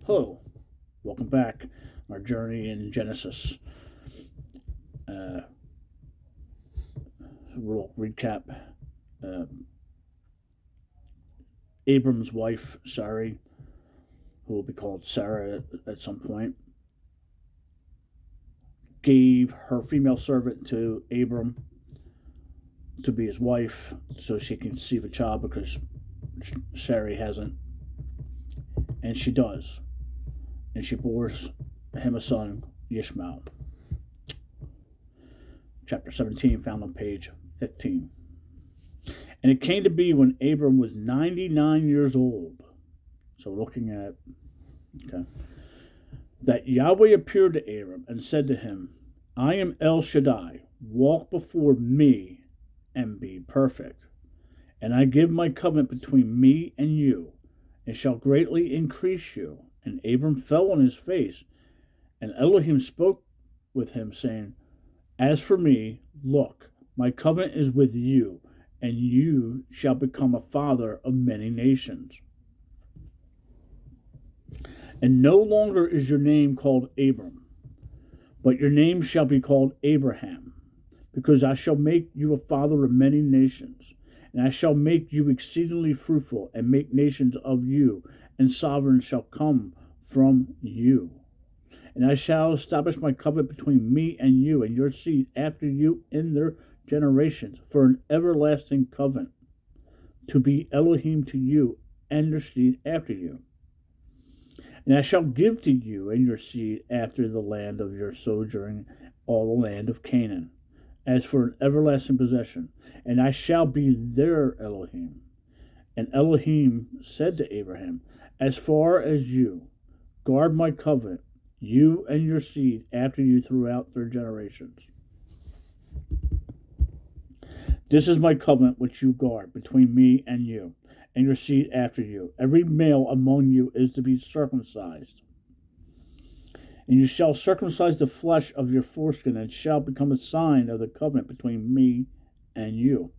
Hello, welcome back. Our journey in Genesis. Uh, we'll recap. Uh, Abram's wife, Sarai, who will be called Sarah at some point, gave her female servant to Abram to be his wife so she can conceive a child because Sarai hasn't. And she does. And she bores him a son, Ishmael. Chapter 17, found on page 15. And it came to be when Abram was 99 years old. So looking at, okay, that Yahweh appeared to Abram and said to him, I am El Shaddai, walk before me and be perfect. And I give my covenant between me and you, and shall greatly increase you. And Abram fell on his face, and Elohim spoke with him, saying, As for me, look, my covenant is with you, and you shall become a father of many nations. And no longer is your name called Abram, but your name shall be called Abraham, because I shall make you a father of many nations, and I shall make you exceedingly fruitful, and make nations of you, and sovereigns shall come from you. And I shall establish my covenant between me and you, and your seed after you in their generations, for an everlasting covenant, to be Elohim to you and your seed after you. And I shall give to you and your seed after the land of your sojourning, all the land of Canaan, as for an everlasting possession, and I shall be their Elohim. And Elohim said to Abraham, As far as you guard my covenant, you and your seed after you throughout their generations. This is my covenant which you guard between me and you, and your seed after you. Every male among you is to be circumcised. And you shall circumcise the flesh of your foreskin, and shall become a sign of the covenant between me and you.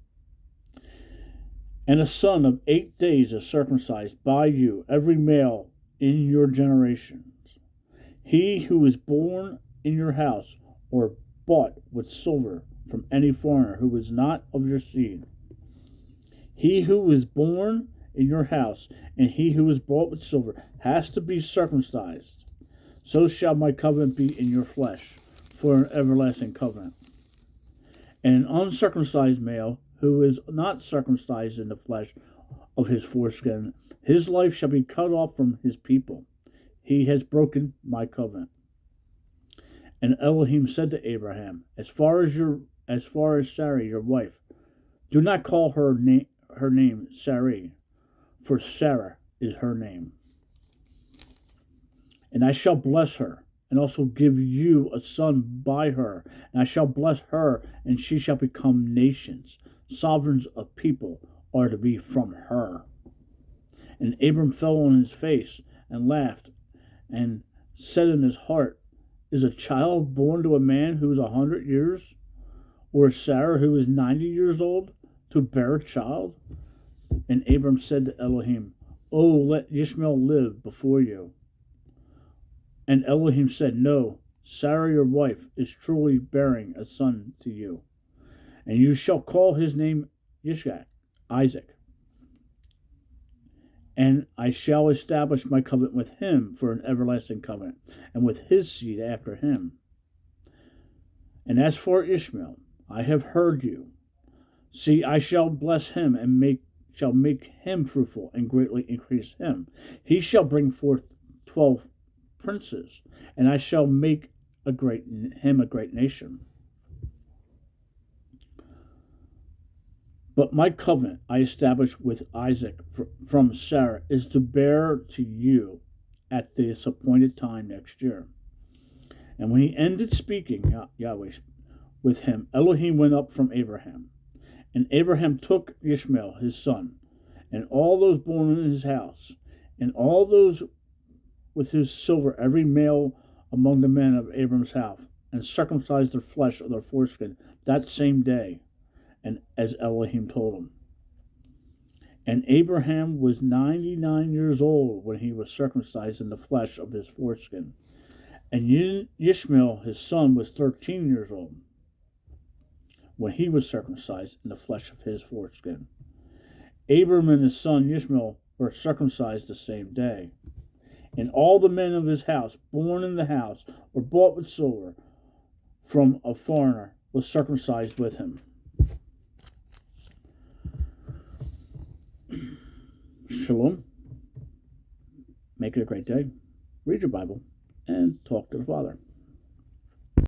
And a son of 8 days is circumcised by you, every male in your generations. He who is born in your house, or bought with silver from any foreigner who is not of your seed. He who is born in your house, and he who is bought with silver, has to be circumcised. So shall my covenant be in your flesh, for an everlasting covenant. And an uncircumcised male, who is not circumcised in the flesh of his foreskin, his life shall be cut off from his people. He has broken my covenant. And Elohim said to Abraham, As far as Sarai, your wife, do not call her name Sarai, for Sarah is her name. And I shall bless her, and also give you a son by her. And I shall bless her, and she shall become nations. Sovereigns of people are to be from her. And Abram fell on his face and laughed, and said in his heart, Is a child born to a man who is 100 years, or Sarah who is 90 years old, to bear a child? And Abram said to Elohim, Oh, let Ishmael live before you. And Elohim said, No, Sarah your wife is truly bearing a son to you. And you shall call his name Isaac. And I shall establish my covenant with him for an everlasting covenant, and with his seed after him. And as for Ishmael, I have heard you. See, I shall bless him, and shall make him fruitful, and greatly increase him. He shall bring forth 12 princes, and I shall make him a great nation. But my covenant I established with Isaac from Sarah is to bear to you at this appointed time next year. And when he ended speaking, Yahweh, with him, Elohim went up from Abraham. And Abraham took Ishmael his son, and all those born in his house, and all those with his silver, every male among the men of Abram's house, and circumcised their flesh of their foreskin that same day, and as Elohim told him. And Abraham was 99 years old when he was circumcised in the flesh of his foreskin. And Ishmael, his son, was 13 years old when he was circumcised in the flesh of his foreskin. Abram and his son Ishmael were circumcised the same day. And all the men of his house, born in the house, or bought with silver from a foreigner, was circumcised with him. Shalom. Make it a great day. Read your Bible and talk to the Father.